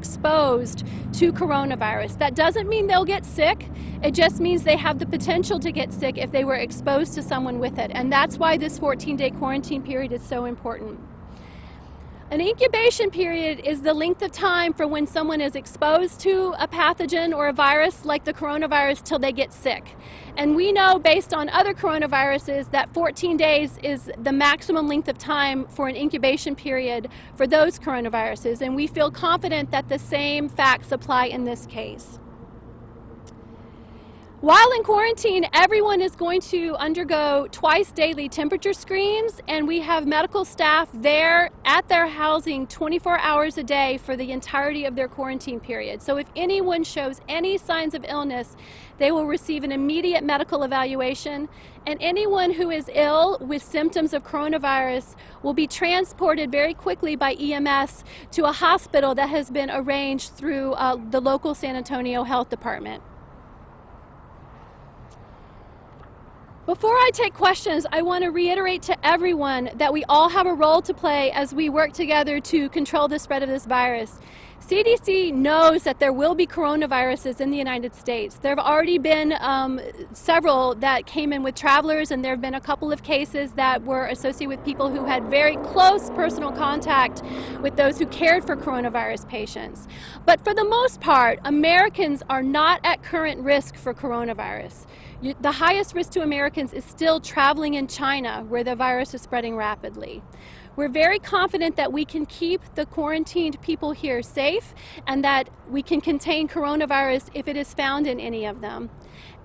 exposed to coronavirus. That doesn't mean they'll get sick. It just means they have the potential to get sick if they were exposed to someone with it. And that's why this 14-day quarantine period is so important. An incubation period is the length of time for when someone is exposed to a pathogen or a virus like the coronavirus till they get sick. And we know based on other coronaviruses that 14 days is the maximum length of time for an incubation period for those coronaviruses. And we feel confident that the same facts apply in this case. While in quarantine, everyone is going to undergo twice daily temperature screens, and we have medical staff there at their housing 24 hours a day for the entirety of their quarantine period. So if anyone shows any signs of illness, they will receive an immediate medical evaluation, and anyone who is ill with symptoms of coronavirus will be transported very quickly by EMS to a hospital that has been arranged through the local San Antonio Health Department. Before I take questions, I want to reiterate to everyone that we all have a role to play as we work together to control the spread of this virus. CDC knows that there will be coronaviruses in the United States. There have already been several that came in with travelers, and there have been a couple of cases that were associated with people who had very close personal contact with those who cared for coronavirus patients. But for the most part, Americans are not at current risk for coronavirus. The highest risk to Americans is still traveling in China, where the virus is spreading rapidly. We're very confident that we can keep the quarantined people here safe and that we can contain coronavirus if it is found in any of them.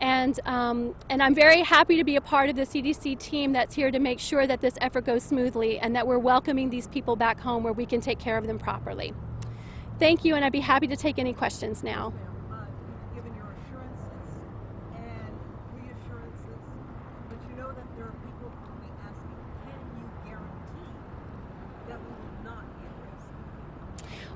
And I'm very happy to be a part of the CDC team that's here to make sure that this effort goes smoothly and that we're welcoming these people back home where we can take care of them properly. Thank you, and I'd be happy to take any questions now. Given your assurances and reassurances, but you know that there are people who will be asking, can you guarantee that we will not be at risk?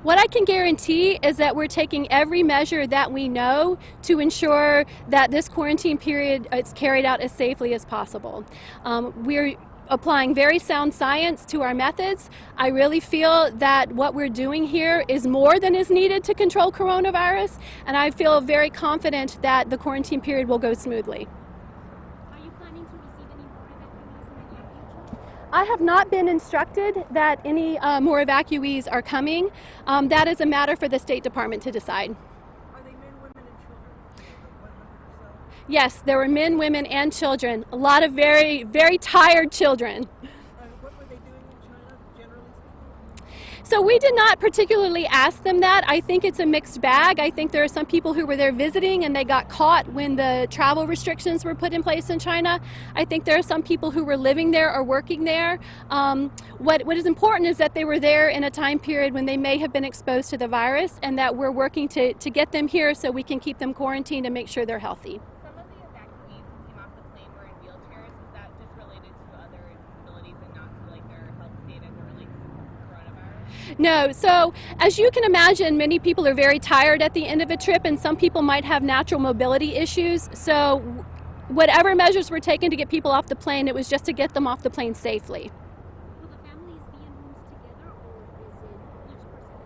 What I can guarantee is that we're taking every measure that we know to ensure that this quarantine period is carried out as safely as possible. We're applying very sound science to our methods. I really feel that what we're doing here is more than is needed to control coronavirus, and I feel very confident that the quarantine period will go smoothly. Are you planning to receive any more evacuees in the near future? I have not been instructed that any more evacuees are coming. That is a matter for the State Department to decide. Are they men, women, and children? 100 or so? Yes, there were men, women, and children. A lot of very, very tired children. What were they doing in China, generally speaking? So we did not particularly ask them that. I think it's a mixed bag. I think there are some people who were there visiting and they got caught when the travel restrictions were put in place in China. I think there are some people who were living there or working there. What is important is that they were there in a time period when they may have been exposed to the virus, and that we're working to get them here so we can keep them quarantined and make sure they're healthy. Some of the evacuees who came off the plane were in wheelchairs. Is that just related to other disabilities and not to like their health state as it relates to coronavirus? No, so as you can imagine, many people are very tired at the end of a trip, and some people might have natural mobility issues. So whatever measures were taken to get people off the plane, it was just to get them off the plane safely. Will the families be in rooms together, or is it each person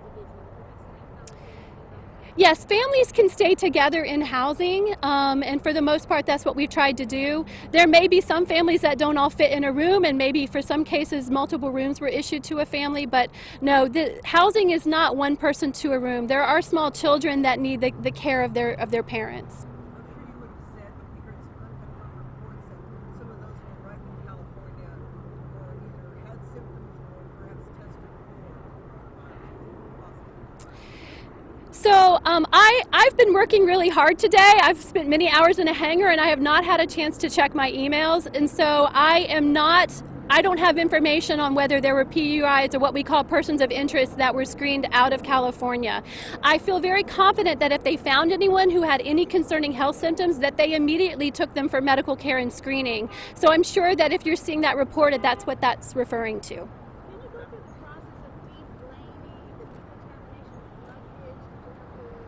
individually? Yes, families can stay together in housing, and for the most part that's what we've tried to do. There may be some families that don't all fit in a room, and maybe for some cases multiple rooms were issued to a family, but no, the housing is not one person to a room. There are small children that need the care of their parents. I'm sure you would have said, but because some of those who arrived in California or either had symptoms or perhaps tested for So I've been working really hard today. I've spent many hours in a hangar, and I have not had a chance to check my emails, and so I don't have information on whether there were PUIs or what we call persons of interest that were screened out of California. I feel very confident that if they found anyone who had any concerning health symptoms, that they immediately took them for medical care and screening. So I'm sure that if you're seeing that reported, that's what that's referring to. Can you go through the process of de-blaming the decontamination of luggage to contaminate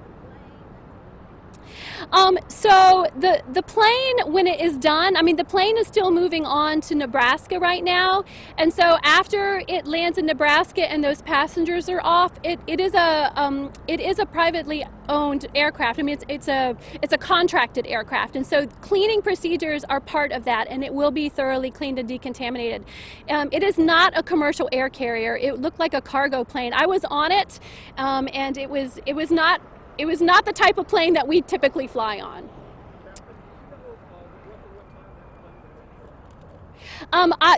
the plane? So the plane, when it is done, I mean, the plane is still moving on to Nebraska right now, and so after it lands in Nebraska and those passengers are off, it is a privately owned aircraft. I mean, it's a contracted aircraft, and so cleaning procedures are part of that, and it will be thoroughly cleaned and decontaminated. It is not a commercial air carrier. It looked like a cargo plane. I was on it, and it was not the type of plane that we typically fly on.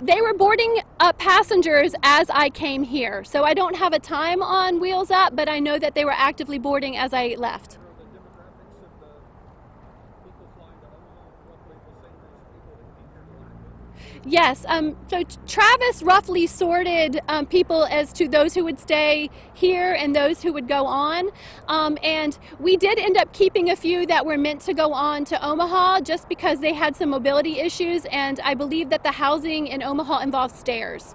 They were boarding passengers as I came here, so I don't have a time on Wheels Up, but I know that they were actively boarding as I left. Yes, so Travis roughly sorted people as to those who would stay here and those who would go on. And we did end up keeping a few that were meant to go on to Omaha just because they had some mobility issues, and I believe that the housing in Omaha involves stairs.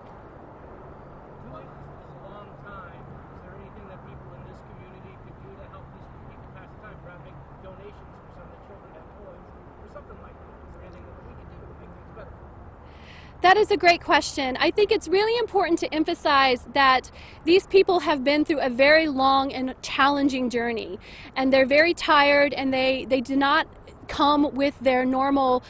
That is a great question. I think it's really important to emphasize that these people have been through a very long and challenging journey, and they're very tired, and they do not come with their normal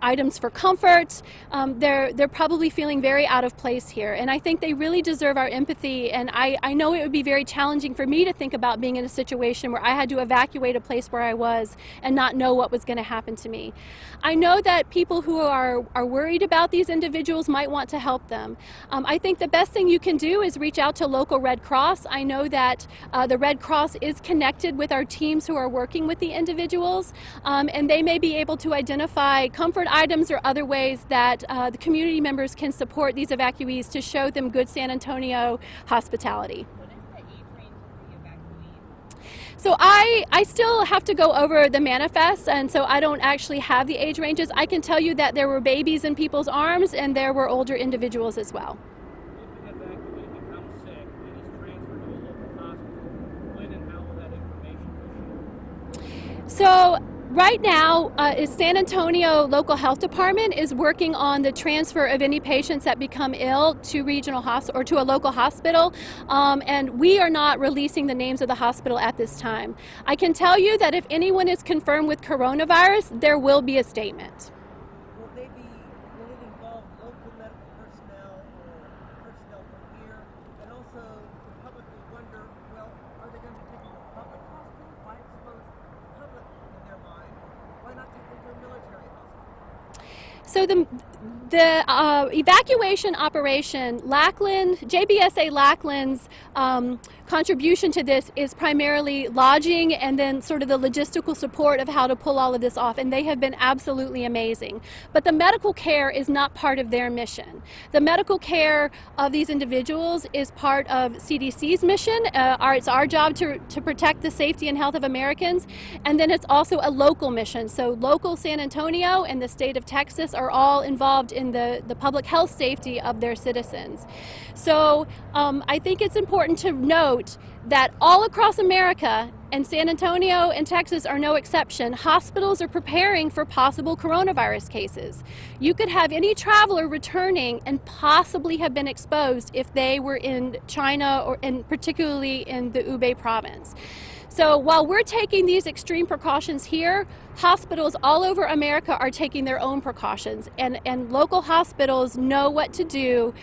items for comfort. They're probably feeling very out of place here, and I think they really deserve our empathy. And I know it would be very challenging for me to think about being in a situation where I had to evacuate a place where I was and not know what was going to happen to me. I know that people who are worried about these individuals might want to help them. I think the best thing you can do is reach out to local Red Cross. I know that the Red Cross is connected with our teams who are working with the individuals, and they may be able to identify comfort items or other ways that the community members can support these evacuees to show them good San Antonio hospitality. What is the age range of the evacuees? So I still have to go over the manifest, and so I don't actually have the age ranges. I can tell you that there were babies in people's arms and there were older individuals as well. If an evacuee becomes sick and is transferred to a local hospital, when and how will that information be shared? So right now, San Antonio Local Health Department is working on the transfer of any patients that become ill to regional hospital or to a local hospital, and we are not releasing the names of the hospital at this time. I can tell you that if anyone is confirmed with coronavirus, there will be a statement. Will it involve local medical personnel or personnel from here? And also, the public will wonder, well, are they going to be taking a public hospital? Why expose the public in their mind? Why not take them to a military hospital? So the evacuation operation, JBSA Lackland's contribution to this is primarily lodging and then sort of the logistical support of how to pull all of this off, and they have been absolutely amazing. But the medical care is not part of their mission. The medical care of these individuals is part of CDC's mission. It's our job to protect the safety and health of Americans, and then it's also a local mission. So local San Antonio and the state of Texas are all involved in the public health safety of their citizens. So I think it's important to note that all across America, and San Antonio and Texas are no exception, hospitals are preparing for possible coronavirus cases. You could have any traveler returning and possibly have been exposed if they were in China and particularly in the Hubei province. So while we're taking these extreme precautions here, hospitals all over America are taking their own precautions, and local hospitals know what to do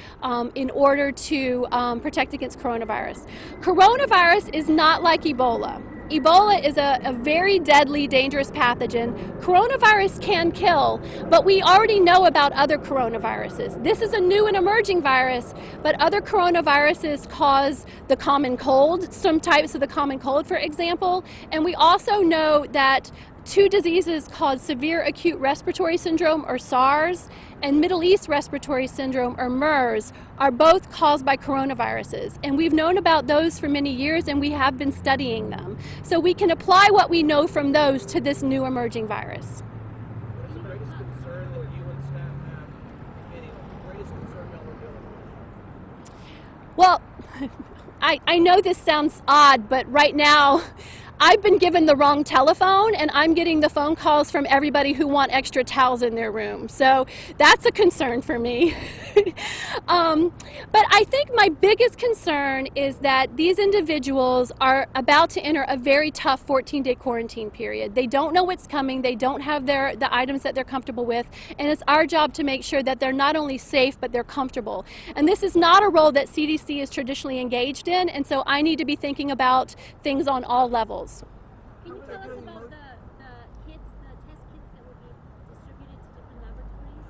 in order to protect against coronavirus. Coronavirus is not like Ebola. Ebola is a very deadly, dangerous pathogen. Coronavirus can kill, but we already know about other coronaviruses. This is a new and emerging virus, but other coronaviruses cause the common cold, some types of the common cold, for example. And we also know that two diseases called severe acute respiratory syndrome, or SARS, and Middle East respiratory syndrome, or MERS, are both caused by coronaviruses. And we've known about those for many years, and we have been studying them. So we can apply what we know from those to this new emerging virus. What is the greatest concern that you and staff have? Any greatest concern about mobility? Well, I know this sounds odd, but right now I've been given the wrong telephone, and I'm getting the phone calls from everybody who want extra towels in their room. So that's a concern for me. But I think my biggest concern is that these individuals are about to enter a very tough 14-day quarantine period. They don't know what's coming. They don't have the items that they're comfortable with, and it's our job to make sure that they're not only safe but they're comfortable. And this is not a role that CDC is traditionally engaged in, and so I need to be thinking about things on all levels. Can you tell us about the kits, the test kits that will be distributed to different laboratories?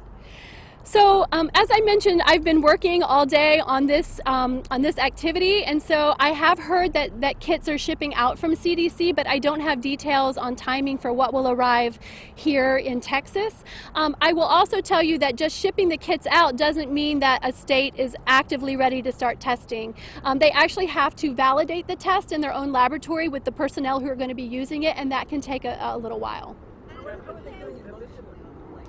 So as I mentioned, I've been working all day on this activity, and so I have heard that kits are shipping out from CDC, but I don't have details on timing for what will arrive here in Texas. I will also tell you that just shipping the kits out doesn't mean that a state is actively ready to start testing. They actually have to validate the test in their own laboratory with the personnel who are going to be using it, and that can take a little while. How are they doing emotionally on the way?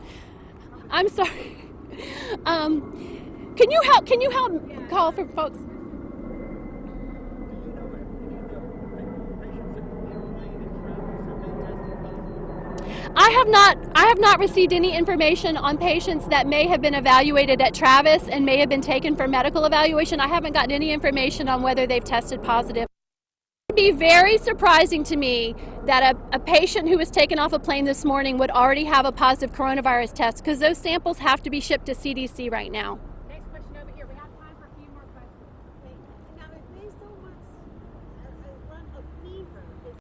I'm sorry. Can you help call for folks? I have not received any information on patients that may have been evaluated at Travis and may have been taken for medical evaluation. I haven't gotten any information on whether they've tested positive. It would be very surprising to me that a patient who was taken off a plane this morning would already have a positive coronavirus test, because those samples have to be shipped to CDC right now. Next question over here. We have time for a few more questions. Okay. Now, if they so much run a fever, is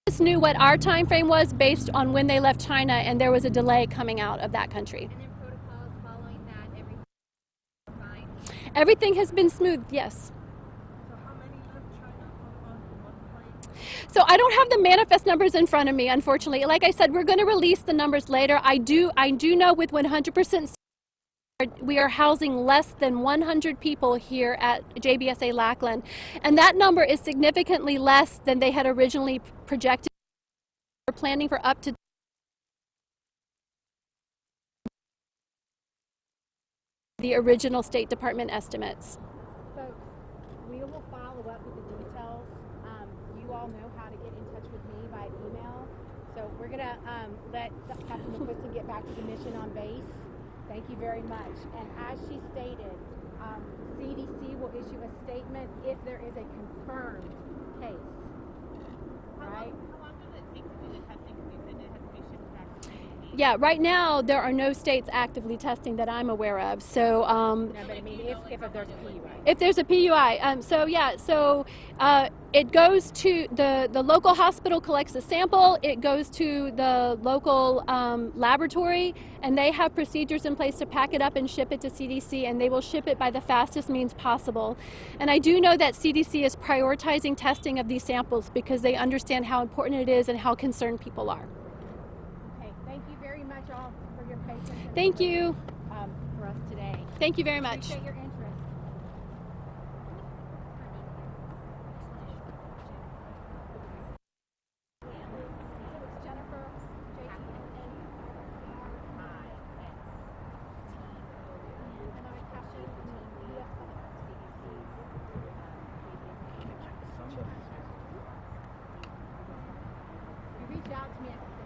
Just knew what our time frame was based on when they left China, and there was a delay coming out of that country. And then protocols following that, everything fine. Everything has been smooth, yes. so how many left China on one plane? So I don't have the manifest numbers in front of me, unfortunately. Like I said, we're going to release the numbers later. I do know with 100% we are housing less than 100 people here at JBSA Lackland, and that number is significantly less than they had originally projected. We're planning for up to the original State Department estimates. Folks, we will follow up with the details. You all know how to get in touch with me by email. So we're going to let Captain McQuiston get back to the mission on base. Thank you very much. And as she stated, CDC will issue a statement if there is a confirmed case. Right? How long does it take to do the testing? Because you said it has to be shipped back to CDC. Yeah, right now there are no states actively testing that I'm aware of. So No, but I mean, if there's a PUI. if there's a PUI, it goes to the local hospital, collects a sample, it goes to the local laboratory, and they have procedures in place to pack it up and ship it to CDC, and they will ship it by the fastest means possible. And I do know that CDC is prioritizing testing of these samples because they understand how important it is and how concerned people are. Okay, thank you very much all for your patience. and Thank you. For us today. Thank you very much. Appreciate your interest. Jennifer, and I'm Cashin, U.S. You reached out to me at the